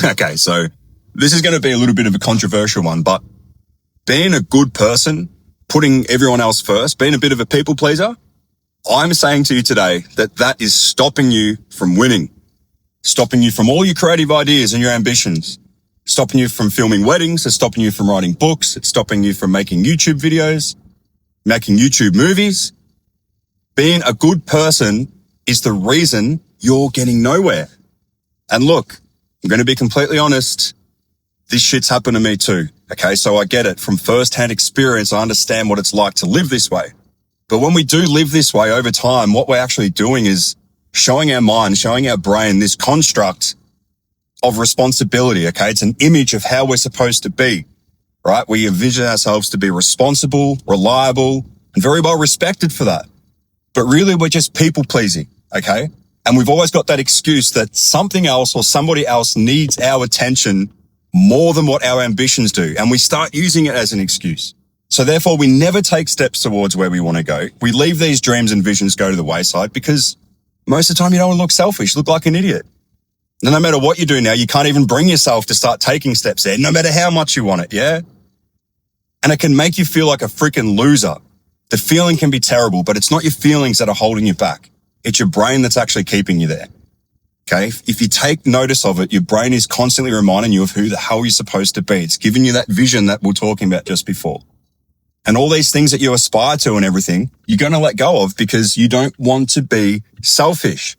Okay, so this is going to be a little bit of a controversial one, but being a good person, putting everyone else first, being a bit of a people pleaser, I'm saying to you today that that is stopping you from winning, stopping you from all your creative ideas and your ambitions, stopping you from filming weddings, it's stopping you from writing books, it's stopping you from making YouTube videos, making YouTube movies. Being a good person is the reason you're getting nowhere. And look, I'm going to be completely honest. This shit's happened to me too. Okay. So I get it from firsthand experience. I understand what it's like to live this way. But when we do live this way over time, what we're actually doing is showing our mind, showing our brain this construct of responsibility. Okay. It's an image of how we're supposed to be, right? We envision ourselves to be responsible, reliable, and very well respected for that. But really we're just people pleasing. Okay. And we've always got that excuse that something else or somebody else needs our attention more than what our ambitions do. And we start using it as an excuse. So therefore we never take steps towards where we want to go. We leave these dreams and visions go to the wayside because most of the time you don't want to look selfish, look like an idiot. And no matter what you do now, you can't even bring yourself to start taking steps there, no matter how much you want it. Yeah. And it can make you feel like a freaking loser. The feeling can be terrible, but it's not your feelings that are holding you back. It's your brain that's actually keeping you there. Okay. If you take notice of it, your brain is constantly reminding you of who the hell you're supposed to be. It's giving you that vision that we're talking about just before. And all these things that you aspire to and everything, you're going to let go of because you don't want to be selfish.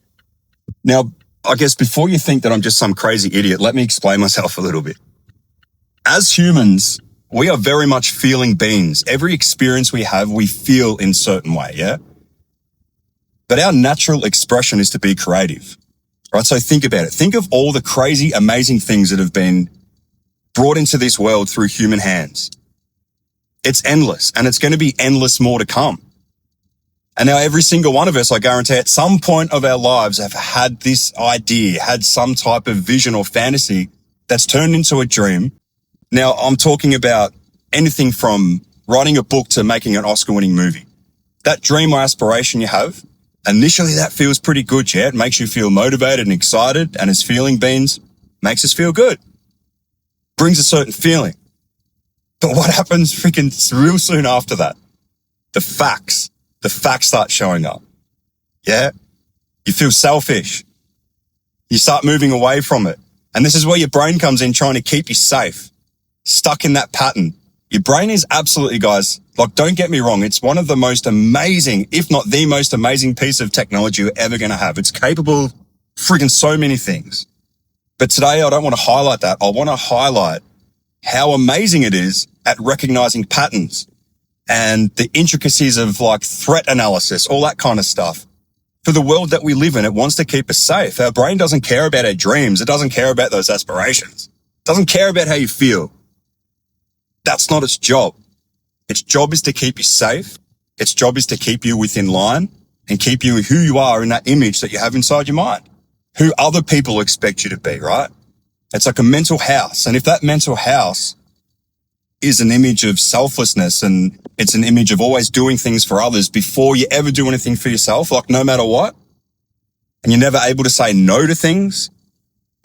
Now, I guess before you think that I'm just some crazy idiot, let me explain myself a little bit. As humans, we are very much feeling beings. Every experience we have, we feel in a certain way. Yeah. But our natural expression is to be creative, right? So think about it. Think of all the crazy, amazing things that have been brought into this world through human hands. It's endless, and it's going to be endless more to come. And now every single one of us, I guarantee at some point of our lives have had this idea, had some type of vision or fantasy that's turned into a dream. Now I'm talking about anything from writing a book to making an Oscar-winning movie. That dream or aspiration you have, initially that feels pretty good, yeah? It makes you feel motivated and excited, and as feeling beings, makes us feel good. Brings a certain feeling. But what happens freaking real soon after that? The facts start showing up. Yeah? You feel selfish. You start moving away from it. And this is where your brain comes in trying to keep you safe, stuck in that pattern. Your brain is absolutely, guys, like, don't get me wrong. It's one of the most amazing, if not the most amazing piece of technology you're ever going to have. It's capable of freaking so many things. But today I don't want to highlight that. I want to highlight how amazing it is at recognizing patterns and the intricacies of like threat analysis, all that kind of stuff. For the world that we live in, it wants to keep us safe. Our brain doesn't care about our dreams. It doesn't care about those aspirations. It doesn't care about how you feel. That's not its job. Its job is to keep you safe. Its job is to keep you within line and keep you who you are in that image that you have inside your mind, who other people expect you to be, right? It's like a mental house. And if that mental house is an image of selflessness and it's an image of always doing things for others before you ever do anything for yourself, like no matter what, and you're never able to say no to things,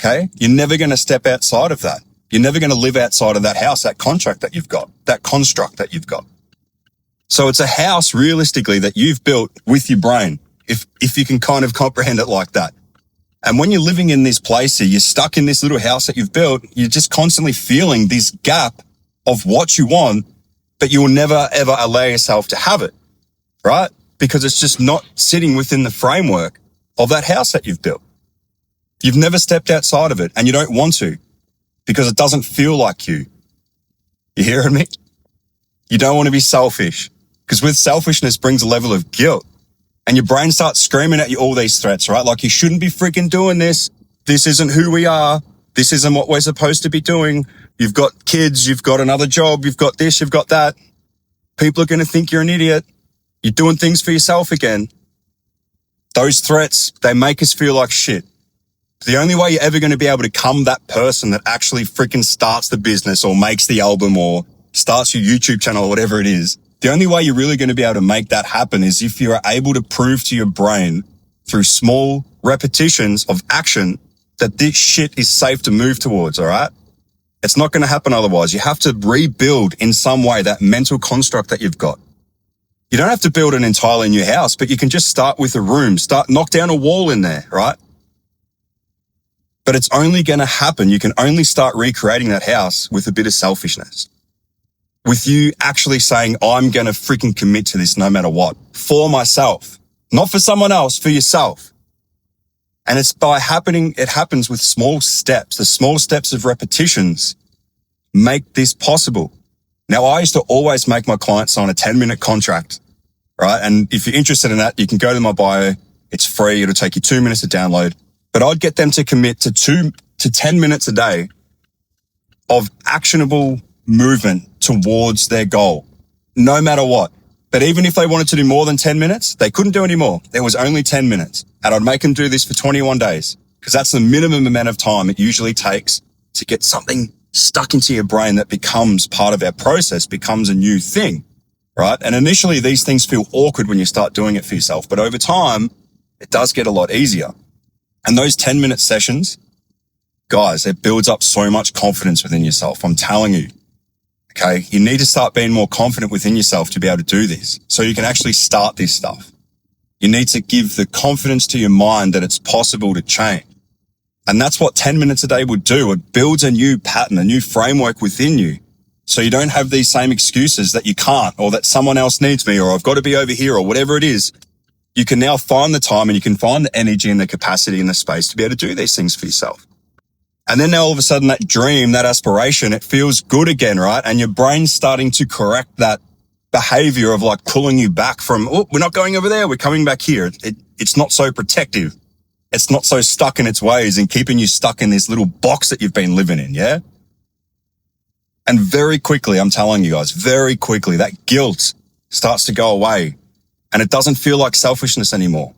okay, you're never going to step outside of that. You're never going to live outside of that house, that contract that you've got, that construct that you've got. So it's a house realistically that you've built with your brain, if you can kind of comprehend it like that. And when you're living in this place here, you're stuck in this little house that you've built, you're just constantly feeling this gap of what you want, but you will never ever allow yourself to have it, right? Because it's just not sitting within the framework of that house that you've built. You've never stepped outside of it and you don't want to because it doesn't feel like you. You hearing me? You don't want to be selfish because with selfishness brings a level of guilt and your brain starts screaming at you all these threats, right? Like you shouldn't be freaking doing this. This isn't who we are. This isn't what we're supposed to be doing. You've got kids, you've got another job, you've got this, you've got that. People are going to think you're an idiot. You're doing things for yourself again. Those threats, they make us feel like shit. The only way you're ever going to be able to become that person that actually freaking starts the business or makes the album or starts your YouTube channel or whatever it is, the only way you're really going to be able to make that happen is if you're able to prove to your brain through small repetitions of action that this shit is safe to move towards, all right? It's not going to happen otherwise. You have to rebuild in some way that mental construct that you've got. You don't have to build an entirely new house, but you can just start with a room, knock down a wall in there, right? But it's only going to happen. You can only start recreating that house with a bit of selfishness. With you actually saying, I'm going to freaking commit to this no matter what, for myself, not for someone else, for yourself. And it happens with small steps. The small steps of repetitions make this possible. Now, I used to always make my clients sign a 10-minute contract, right? And if you're interested in that, you can go to my bio. It's free. It'll take you 2 minutes to download. But I'd get them to commit to 2 to 10 minutes a day of actionable movement towards their goal, no matter what. But even if they wanted to do more than 10 minutes, they couldn't do any more. There was only 10 minutes. And I'd make them do this for 21 days because that's the minimum amount of time it usually takes to get something stuck into your brain that becomes part of our process, becomes a new thing, right? And initially, these things feel awkward when you start doing it for yourself. But over time, it does get a lot easier. And those 10-minute sessions, guys, it builds up so much confidence within yourself. I'm telling you, okay? You need to start being more confident within yourself to be able to do this so you can actually start this stuff. You need to give the confidence to your mind that it's possible to change. And that's what 10 minutes a day would do. It builds a new pattern, a new framework within you. So you don't have these same excuses that you can't, or that someone else needs me, or I've got to be over here, or whatever it is. You can now find the time and you can find the energy and the capacity and the space to be able to do these things for yourself. And then now all of a sudden that dream, that aspiration, it feels good again, right? And your brain's starting to correct that behavior of like pulling you back from, oh, we're not going over there, we're coming back here. It's not so protective. It's not so stuck in its ways and keeping you stuck in this little box that you've been living in, yeah? And very quickly, I'm telling you guys, very quickly, that guilt starts to go away and it doesn't feel like selfishness anymore.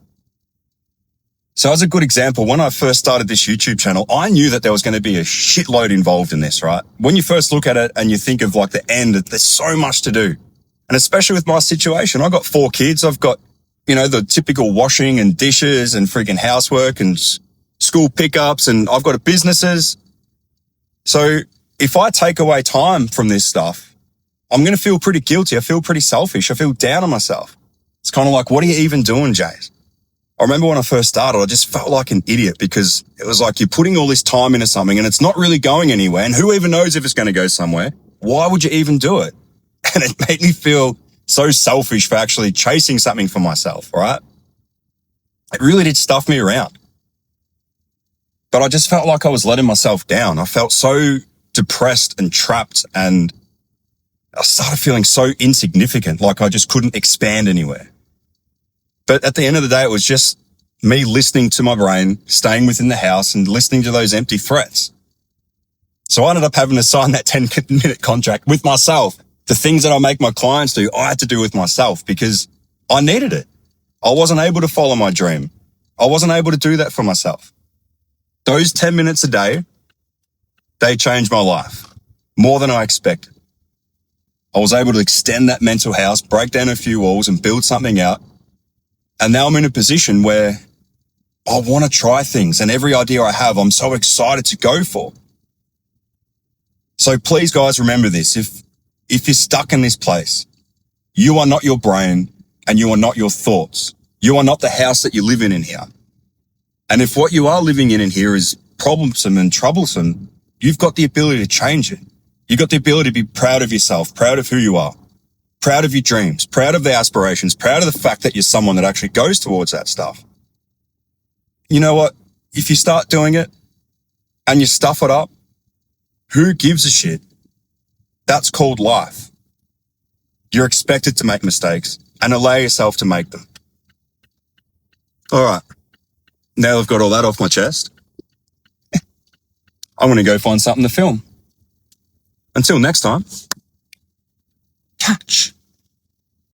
So as a good example, when I first started this YouTube channel, I knew that there was going to be a shitload involved in this, right? When you first look at it and you think of like the end, there's so much to do. And especially with my situation, I've got 4 kids. I've got, the typical washing and dishes and freaking housework and school pickups, and I've got businesses. So if I take away time from this stuff, I'm going to feel pretty guilty. I feel pretty selfish. I feel down on myself. It's kind of like, what are you even doing, Jays? I remember when I first started, I just felt like an idiot because it was like you're putting all this time into something and it's not really going anywhere. And who even knows if it's going to go somewhere? Why would you even do it? And it made me feel so selfish for actually chasing something for myself, right? It really did stuff me around. But I just felt like I was letting myself down. I felt so depressed and trapped, and I started feeling so insignificant, like I just couldn't expand anywhere. But at the end of the day, it was just me listening to my brain, staying within the house and listening to those empty threats. So I ended up having to sign that 10-minute contract with myself. The things that I make my clients do, I had to do with myself because I needed it. I wasn't able to follow my dream. I wasn't able to do that for myself. Those 10 minutes a day, they changed my life more than I expected. I was able to extend that mental house, break down a few walls and build something out. And now I'm in a position where I want to try things, and every idea I have, I'm so excited to go for. So please, guys, remember this. If you're stuck in this place, you are not your brain and you are not your thoughts. You are not the house that you live in here. And if what you are living in here is problemsome and troublesome, you've got the ability to change it. You've got the ability to be proud of yourself, proud of who you are, proud of your dreams, proud of the aspirations, proud of the fact that you're someone that actually goes towards that stuff. You know what? If you start doing it and you stuff it up, who gives a shit? That's called life. You're expected to make mistakes and allow yourself to make them. All right. Now I've got all that off my chest, I'm going to go find something to film. Until next time, catch.